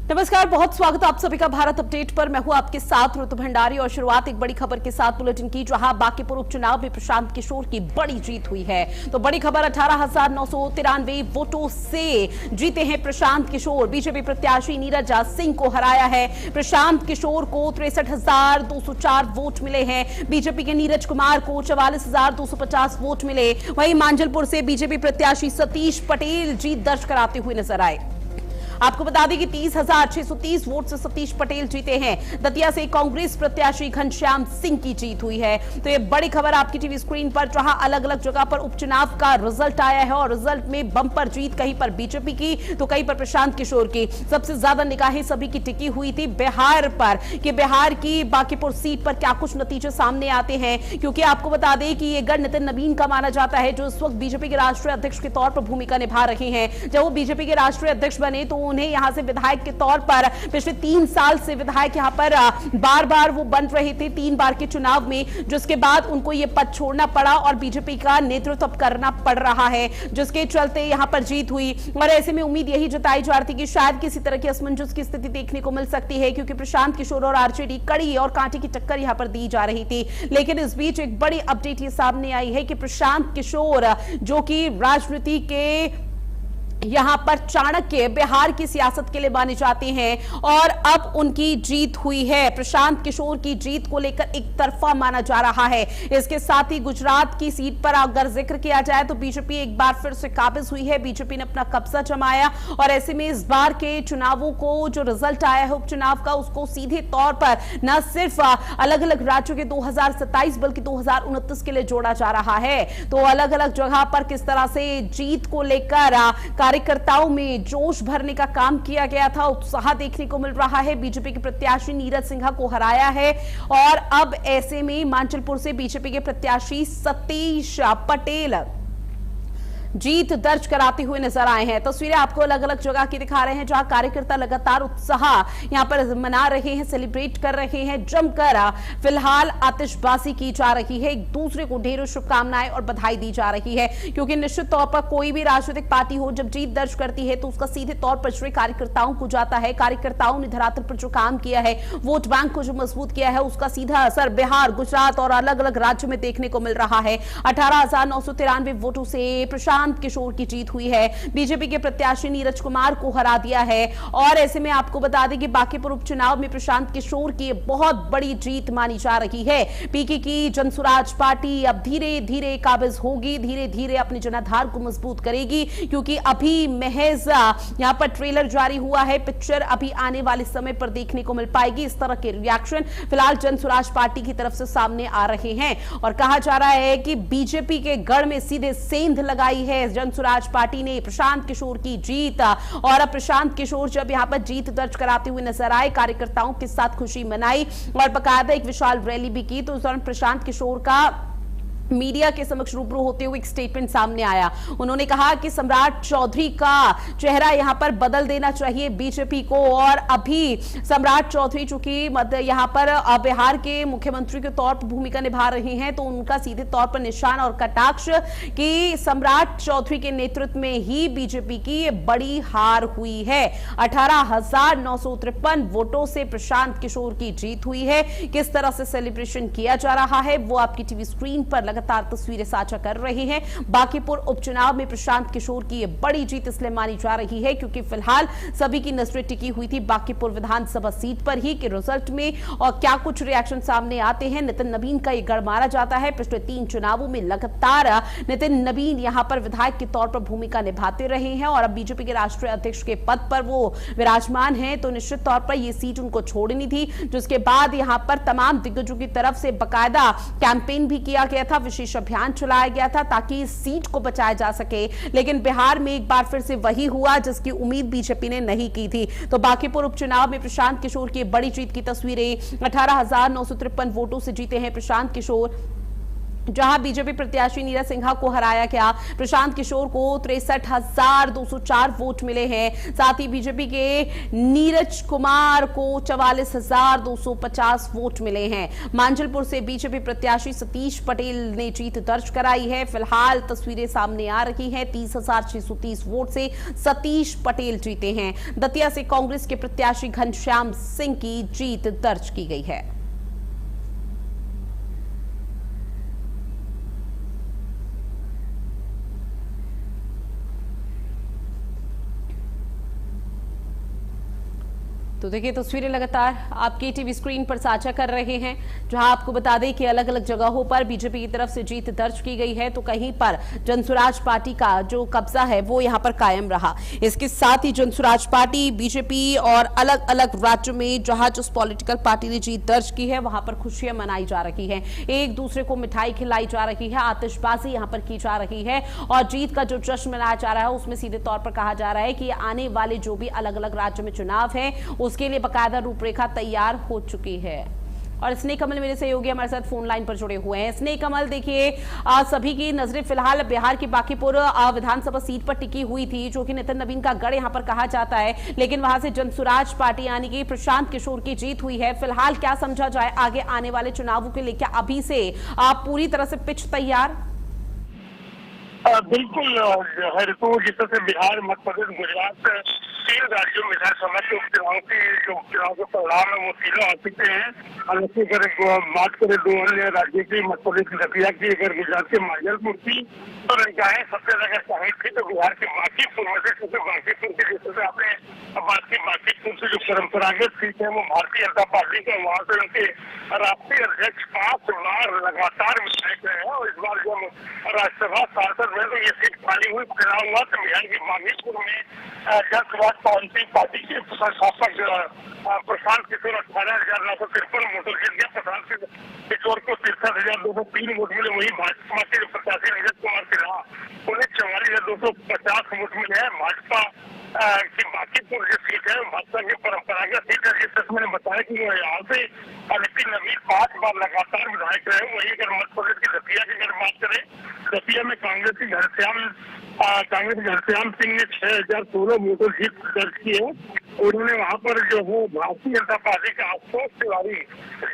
नमस्कार, बहुत स्वागत है आप सभी का भारत अपडेट पर। मैं हूं आपके साथ ऋतु भंडारी और शुरुआत एक बड़ी खबर के साथ बुलेटिन की, जहां बांकीपुर उपचुनाव में प्रशांत किशोर की बड़ी जीत हुई है। तो बड़ी खबर, 18,993 वोटों से जीते हैं प्रशांत किशोर। बीजेपी प्रत्याशी नीरज सिंह को हराया है। प्रशांत किशोर को 63,204 वोट मिले हैं। बीजेपी के नीरज कुमार को 44,250 वोट मिले। वहीं मांजलपुर से बीजेपी प्रत्याशी सतीश पटेल जीत दर्ज कराते हुए नजर आए। आपको बता दें कि 30,630 वोट से सतीश पटेल जीते हैं। दतिया से कांग्रेस प्रत्याशी घनश्याम सिंह की जीत हुई है। तो ये बड़ी खबर आपकी टीवी स्क्रीन पर, जहां अलग अलग जगह पर उपचुनाव का रिजल्ट आया है और रिजल्ट में बम्पर जीत, कहीं पर बीजेपी की तो कहीं पर प्रशांत किशोर की। सबसे ज्यादा निगाहें सभी की टिकी हुई थी बिहार पर कि बिहार की बांकीपुर सीट पर क्या कुछ नतीजे सामने आते हैं, क्योंकि आपको बता दें कि ये गढ़ नितिन नवीन का माना जाता है, जो इस वक्त बीजेपी के राष्ट्रीय अध्यक्ष के तौर पर भूमिका निभा रहे हैं। जब वो बीजेपी के राष्ट्रीय अध्यक्ष बने तो उन्हें यहां से विधायक के तौर पर पिछले 3 साल से विधायक यहां पर बार बार वो बन रहे थे, 3 बार के चुनाव में, जिसके बाद उनको ये पद छोड़ना पड़ा और बीजेपी का नेतृत्व करना पड़ रहा है, जिसके चलते यहां पर जीत हुई। और ऐसे में उम्मीद यही जताई जा रही थी कि शायद किसी तरह की असमंजस की स्थिति देखने को मिल सकती है, क्योंकि प्रशांत किशोर और आरजेडी कड़ी और कांटे की टक्कर यहां पर दी जा रही थी। लेकिन इस बीच एक बड़ी अपडेट ये सामने आई है कि प्रशांत किशोर, जो कि राजनीति के यहां पर चाणक्य बिहार की सियासत के लिए माने जाते हैं, और अब उनकी जीत हुई है। प्रशांत किशोर की जीत को लेकर एक तरफा माना जा रहा है। इसके साथ ही गुजरात की सीट पर अगर जिक्र किया जाए तो बीजेपी एक बार फिर से काबिज हुई है। बीजेपी ने अपना कब्जा जमाया और ऐसे में इस बार के चुनावों को जो रिजल्ट आया है उपचुनाव का, उसको सीधे तौर पर न सिर्फ अलग अलग राज्यों के 2027 बल्कि 2029 के लिए जोड़ा जा रहा है। तो अलग अलग जगह पर किस तरह से जीत को लेकर कार्यकर्ताओं में जोश भरने का काम किया गया था, उत्साह देखने को मिल रहा है। बीजेपी के प्रत्याशी नीरज सिंह को हराया है और अब ऐसे में मांचलपुर से बीजेपी के प्रत्याशी सतीश पटेल जीत दर्ज कराते हुए नजर आए हैं। तस्वीरें आपको अलग अलग जगह की दिखा रहे हैं, जहां कार्यकर्ता लगातार उत्साह यहां पर मना रहे हैं, सेलिब्रेट कर रहे हैं जमकर। फिलहाल आतिशबाजी की जा रही है, एक दूसरे को ढेरों शुभकामनाएं और बधाई दी जा रही है, क्योंकि निश्चित तौर पर कोई भी राजनीतिक पार्टी हो जब जीत दर्ज करती है तो उसका सीधे तौर पर श्रेय कार्यकर्ताओं को जाता है। कार्यकर्ताओं ने धरातल पर जो काम किया है, वोट बैंक को जो मजबूत किया है, उसका सीधा असर बिहार, गुजरात और अलग अलग राज्यों में देखने को मिल रहा है। 18,993 वोटों से प्रशांत किशोर की जीत हुई है। बीजेपी के प्रत्याशी नीरज कुमार को हरा दिया है और ऐसे में आपको बता दें कि बांकीपुर उपचुनाव में प्रशांत किशोर की बहुत बड़ी जीत मानी जा रही है। पीके की जनसुराज पार्टी अब धीरे धीरे काबिज होगी, धीरे धीरे अपने जनाधार को मजबूत करेगी, क्योंकि अभी महज यहां पर ट्रेलर जारी हुआ है। पिक्चर अभी आने वाले समय पर देखने को मिल पाएगी। इस तरह के रिएक्शन फिलहाल जनसुराज पार्टी की तरफ से सामने आ रहे हैं और कहा जा रहा है कि बीजेपी के गढ़ में सीधे सेंध लगाई है जनसुराज पार्टी ने प्रशांत किशोर की जीत। और अब प्रशांत किशोर जब यहां पर जीत दर्ज कराते हुए नजर आए, कार्यकर्ताओं के साथ खुशी मनाई और बकायदा एक विशाल रैली भी की। तो उस दौरान प्रशांत किशोर का मीडिया के समक्ष रूबरू होते हुए एक स्टेटमेंट सामने आया। उन्होंने कहा कि सम्राट चौधरी का चेहरा यहां पर बदल देना चाहिए बीजेपी को, और अभी सम्राट चौधरी चूंकि यहां पर बिहार के मुख्यमंत्री के तौर पर भूमिका निभा रहे हैं, तो उनका सीधे तौर पर निशान और कटाक्ष कि सम्राट चौधरी के नेतृत्व में ही बीजेपी की बड़ी हार हुई है। 18,953 वोटों से प्रशांत किशोर की जीत हुई है। किस तरह से सेलिब्रेशन किया जा रहा है वो आपकी टीवी स्क्रीन पर लगातार तस्वीरें साझा कर रहे हैं। बांकीपुर उपचुनाव में प्रशांत किशोर की यह बड़ी जीत इसलिए मानी जा रही है क्योंकि फिलहाल सभी की नजरें टिकी हुई थी बांकीपुर विधानसभा सीट पर ही कि रिजल्ट में और क्या कुछ रिएक्शन सामने आते हैं। नितिन नवीन का यह गढ़ मारा जाता है। पिछले 3 चुनावों में लगातार नितिन नवीन यहां पर विधायक के तौर पर भूमिका निभाते रहे हैं और अब बीजेपी के राष्ट्रीय अध्यक्ष के पद पर वो विराजमान है, तो निश्चित तौर पर यह सीट उनको छोड़नी थी, जिसके बाद यहां पर तमाम दिग्गजों की तरफ से बाकायदा कैंपेन भी किया गया था, विशेष अभियान चलाया गया था ताकि इस सीट को बचाया जा सके। लेकिन बिहार में एक बार फिर से वही हुआ जिसकी उम्मीद बीजेपी ने नहीं की थी। तो बांकीपुर उपचुनाव में प्रशांत किशोर की बड़ी जीत की तस्वीरें, 18,953 वोटों से जीते हैं प्रशांत किशोर। जहां बीजेपी प्रत्याशी नीरज सिन्हा को हराया गया। प्रशांत किशोर को 63,204 वोट मिले हैं। साथ ही बीजेपी के नीरज कुमार को 44,250 वोट मिले हैं। मांझलपुर से बीजेपी प्रत्याशी सतीश पटेल ने जीत दर्ज कराई है। फिलहाल तस्वीरें सामने आ रही हैं। 30,630 वोट से सतीश पटेल जीते हैं। दतिया से कांग्रेस के प्रत्याशी घनश्याम सिंह की जीत दर्ज की गई है। तो देखिए तस्वीरें लगातार आपके टीवी स्क्रीन पर साझा कर रहे हैं, जहां आपको बता दें कि अलग अलग जगहों पर बीजेपी की तरफ से जीत दर्ज की गई है, तो कहीं पर जनसुराज पार्टी का जो कब्जा है वो यहां पर कायम रहा। इसके साथ ही जनसुराज पार्टी, बीजेपी और अलग अलग राज्यों में जहां जिस पॉलिटिकल पार्टी ने जीत दर्ज की है वहां पर खुशियां मनाई जा रही है, एक दूसरे को मिठाई खिलाई जा रही है, आतिशबाजी यहां पर की जा रही है और जीत का जो जश्न मनाया जा रहा है उसमें सीधे तौर पर कहा जा रहा है कि आने वाले जो भी अलग अलग राज्यों में चुनाव है उसके लिए बकायदा रूपरेखा तैयार हो चुकी है। और स्नेह कमल मेरे सहयोगी हमारे साथ फोन लाइन पर जुड़े हुए हैं। स्नेह कमल, देखिए सभी की नजरें फिलहाल बिहार की बांकीपुर विधानसभा सीट पर टिकी हुई थी, जो कि नितिन नवीन का गढ़ यहां पर कहा जाता है, लेकिन वहां से जनसुराज पार्टी यानी कि प्रशांत किशोर की जीत हुई है। फिलहाल क्या समझा जाए आगे आने वाले चुनावों के लिए, क्या अभी से पूरी तरह से पिच तैयार? बिल्कुल है ऋतु, जिस तरह से बिहार, मध्य प्रदेश, गुजरात 3 राज्यों में विधानसभा के उपचुनाव के परिणाम है वो तीनों आ चुके हैं। हालांकि अगर बात करें 2 अन्य राज्यों की, मध्य प्रदेश की दतिया की, अगर गुजरात के मांझलपुर की, तो निगाहें सबसे ज्यादा चाहिए थी तो बिहार के बांकीपुर में से, क्योंकि बांकीपुर के जिस तरह आपने बात की, बांकीपुर से जो परंपरागत सीट है वो भारतीय जनता पार्टी का, वहां से उनके राष्ट्रीय अध्यक्ष 5 बार लगातार विधायक रहे हैं और इस बार जब राज्यसभा सांसद में तो ये सीट खाली हुई, चुनाव हुआ तो बिहार के बांकीपुर में जनसुराज पार्टी के संस्थापक प्रशांत किशोर 18,953 वोटों जीत गया। प्रशांत किशोर को 63,203 वोट मिले। वही भाजपा के प्रत्याशी नीरज कुमार सिन्हा उन्हें 44,250 वोट मिले हैं। भाजपा की बांकीपुर जो सीट है भाजपा की परंपरागत सीट है, जिस तरह मैंने बताया कि वो यहाँ से नितिन नवीन 5 बार लगातार विधायक रहे। वही अगर मध्य प्रदेश की दतिया की अगर बात करें, दतिया में कांग्रेस के घनश्याम सिंह ने 6,016 वोटों जीत दर्ज की है। उन्होंने वहाँ पर जो है भारतीय जनता पार्टी का आशुतोष तिवारी,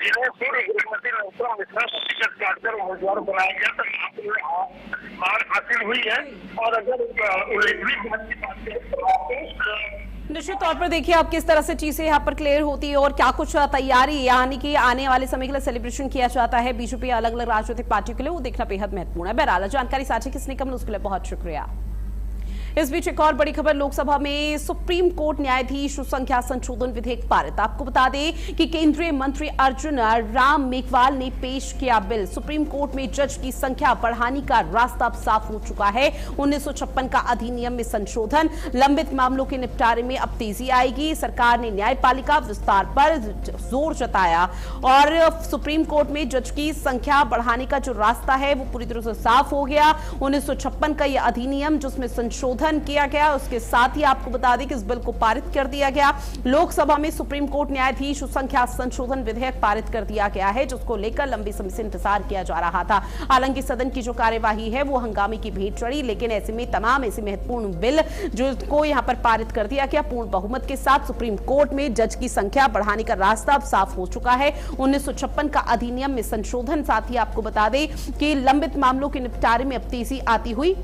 जिन्हें पूर्व गृहमंत्री नरोत्तम मिश्रा को टिकट काटकर उम्मीदवार बनाया गया, तो हार हासिल हुई है। और अगर उल्लेखनीय बात की बात करें, निश्चित तौर पर देखिए आप किस तरह से चीजें यहाँ पर क्लियर होती है और क्या कुछ तैयारी यानी कि आने वाले समय के लिए सेलिब्रेशन किया जाता है बीजेपी अलग अलग राजनीतिक पार्टियों के लिए, वो देखना बेहद महत्वपूर्ण है। बहरहाल जानकारी साझा किसने कम, उसके लिए बहुत शुक्रिया। इस बीच एक और बड़ी खबर, लोकसभा में सुप्रीम कोर्ट न्यायाधीश संख्या संशोधन विधेयक पारित। आपको बता दें कि केंद्रीय मंत्री अर्जुन राम मेघवाल ने पेश किया बिल। सुप्रीम कोर्ट में जज की संख्या बढ़ाने का रास्ता अब साफ हो चुका है। 1956 का अधिनियम में संशोधन, लंबित मामलों के निपटारे में अब तेजी आएगी। सरकार ने न्यायपालिका विस्तार पर जोर जताया और सुप्रीम कोर्ट में जज की संख्या बढ़ाने का जो रास्ता है वो पूरी तरह से साफ हो गया। 1956 का यह अधिनियम जिसमें संशोधन किया गया, उसके साथ ही आपको बता दें कि इस बिल को पारित कर दिया गया। लोकसभा में सुप्रीम कोर्ट न्यायाधीश संख्या संशोधन विधेयक पारित कर दिया गया है, जिसको लेकर लंबे समय से इंतजार किया जा रहा था। हालांकि सदन की जो कार्यवाही है वो हंगामे की भेंट चढ़ी, लेकिन ऐसे में तमाम ऐसे महत्वपूर्ण बिल जिसको यहां पर पारित कर दिया गया पूर्ण बहुमत के साथ। सुप्रीम कोर्ट में जज की संख्या बढ़ाने का रास्ता अब साफ हो चुका है। 1956 का अधिनियम में संशोधन, साथ ही आपको बता दें कि लंबित मामलों के निपटारे में अब तेजी आती हुई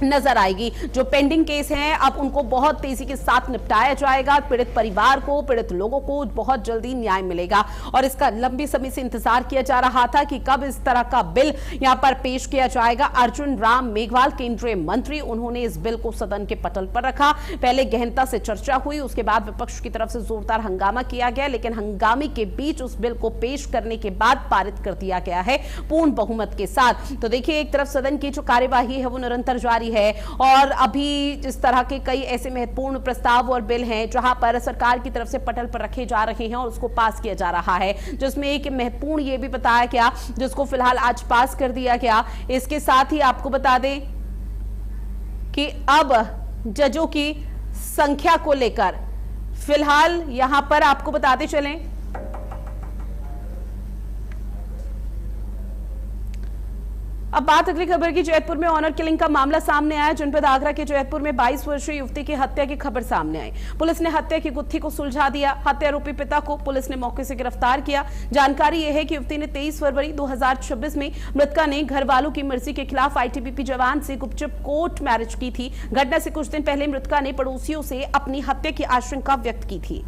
नजर आएगी। जो पेंडिंग केस हैं अब उनको बहुत तेजी के साथ निपटाया जाएगा। पीड़ित परिवार को, पीड़ित लोगों को बहुत जल्दी न्याय मिलेगा और इसका लंबी समय से इंतजार किया जा रहा था कि कब इस तरह का बिल यहां पर पेश किया जाएगा। अर्जुन राम मेघवाल केंद्रीय मंत्री, उन्होंने इस बिल को सदन के पटल पर रखा। पहले गहनता से चर्चा हुई, उसके बाद विपक्ष की तरफ से जोरदार हंगामा किया गया, लेकिन हंगामे के बीच उस बिल को पेश करने के बाद पारित कर दिया गया है पूर्ण बहुमत के साथ। तो देखिए एक तरफ सदन की जो कार्यवाही है वो निरंतर जारी है और अभी इस तरह के कई ऐसे महत्वपूर्ण प्रस्ताव और बिल हैं जहां पर सरकार की तरफ से पटल पर रखे जा रहे हैं और उसको पास किया जा रहा है, जिसमें एक महत्वपूर्ण ये भी बताया गया जिसको फिलहाल आज पास कर दिया गया। इसके साथ ही आपको बता दें कि अब जजों की संख्या को लेकर फिलहाल यहां पर आपको बताते चलें, अब बात अगली खबर की। जैतपुर में ऑनर किलिंग का मामला सामने आया। जनपद आगरा के जैतपुर में 22 वर्षीय युवती की हत्या की खबर सामने आई। पुलिस ने हत्या की गुत्थी को सुलझा दिया। हत्या आरोपी पिता को पुलिस ने मौके से गिरफ्तार किया। जानकारी यह है कि युवती ने 23 फरवरी 2026 में मृतका ने घर वालों की मर्जी के खिलाफ आईटीबीपी जवान से गुपचुप कोर्ट मैरिज की थी। घटना से कुछ दिन पहले मृतका ने पड़ोसियों से अपनी हत्या की आशंका व्यक्त की थी।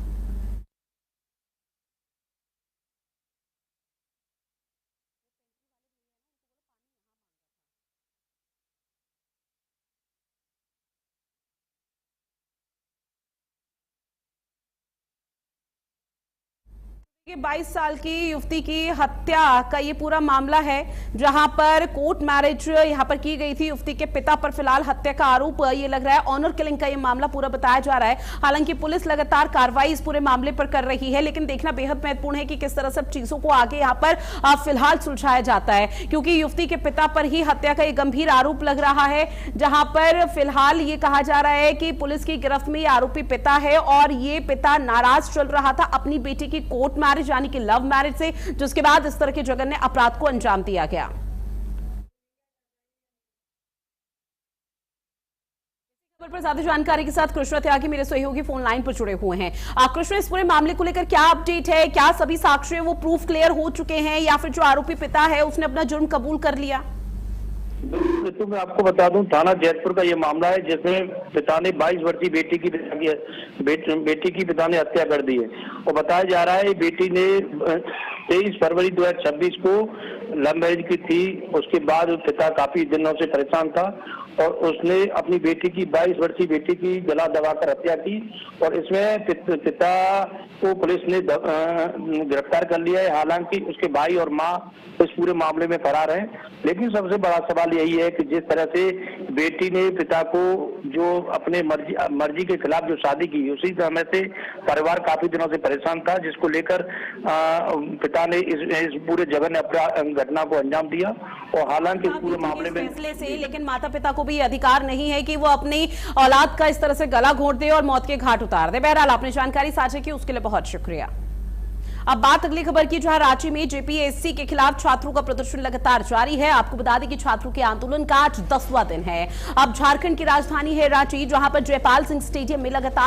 ये 22 साल की युवती की हत्या का ये पूरा मामला है, जहां पर कोर्ट मैरिज यहां पर की गई थी। युवती के पिता पर फिलहाल हत्या का आरोप ये लग रहा है। ऑनर किलिंग का ये मामला पूरा बताया जा रहा है। हालांकि पुलिस लगातार कार्रवाई इस पूरे मामले पर कर रही है, लेकिन देखना बेहद महत्वपूर्ण है कि किस तरह सब चीजों को आगे यहां पर फिलहाल सुलझाया जाता है, क्योंकि युवती के पिता पर ही हत्या का एक गंभीर आरोप लग रहा है। जहां पर फिलहाल ये कहा जा रहा है कि पुलिस की गिरफ्त में ये आरोपी पिता है और ये पिता नाराज चल रहा था अपनी बेटी की कोर्ट मैरिज यानी कि लव मैरिज से, जिसके बाद इस तरह के जघन्य अपराध को अंजाम दिया गया। खबर पर ज्यादा जानकारी के साथ कृष्णा त्यागी मेरे सहयोगी फोन लाइन पर जुड़े हुए हैं। कृष्णा, इस पूरे मामले को लेकर क्या अपडेट है? क्या सभी साक्ष्य वो प्रूफ क्लियर हो चुके हैं या फिर जो आरोपी पिता है उसने अपना जुर्म कबूल कर लिया? तो मैं आपको बता दूं, थाना जैतपुर का ये मामला है जिसमें पिता ने 22 वर्षीय बेटी की पिता ने हत्या कर दी है। और बताया जा रहा है बेटी ने 23 फरवरी 2026 को लव मैरिज की थी। उसके बाद पिता काफी दिनों से परेशान था और उसने अपनी बेटी की 22 वर्षीय बेटी की गला दबाकर हत्या की। और इसमें पिता को पुलिस ने गिरफ्तार कर लिया है। हालांकि उसके भाई और माँ इस पूरे मामले में फरार हैं। लेकिन सबसे बड़ा सवाल यही है कि जिस तरह से बेटी ने पिता को जो अपने मर्जी के खिलाफ जो शादी की, उसी समय से परिवार काफी दिनों से परेशान था, जिसको लेकर पिता ने इस पूरे जघन्य घटना को अंजाम दिया। और हालांकि इस पूरे मामले में फैसले से लेकिन माता पिता को भी अधिकार नहीं है कि वो अपनी औलाद का इस तरह से गला घोंट दे और मौत के घाट उतार दे। बहरहाल आपने जानकारी साझा की, उसके लिए बहुत शुक्रिया। अब बात अगली खबर की, जहां रांची में जेपीएससी के खिलाफ छात्रों का प्रदर्शन लगातार जारी है। आपको बता दें कि छात्रों के आंदोलन का आज 10वां दिन है। अब झारखंड की राजधानी है रांची, जहां पर जयपाल सिंह स्टेडियम में लगातार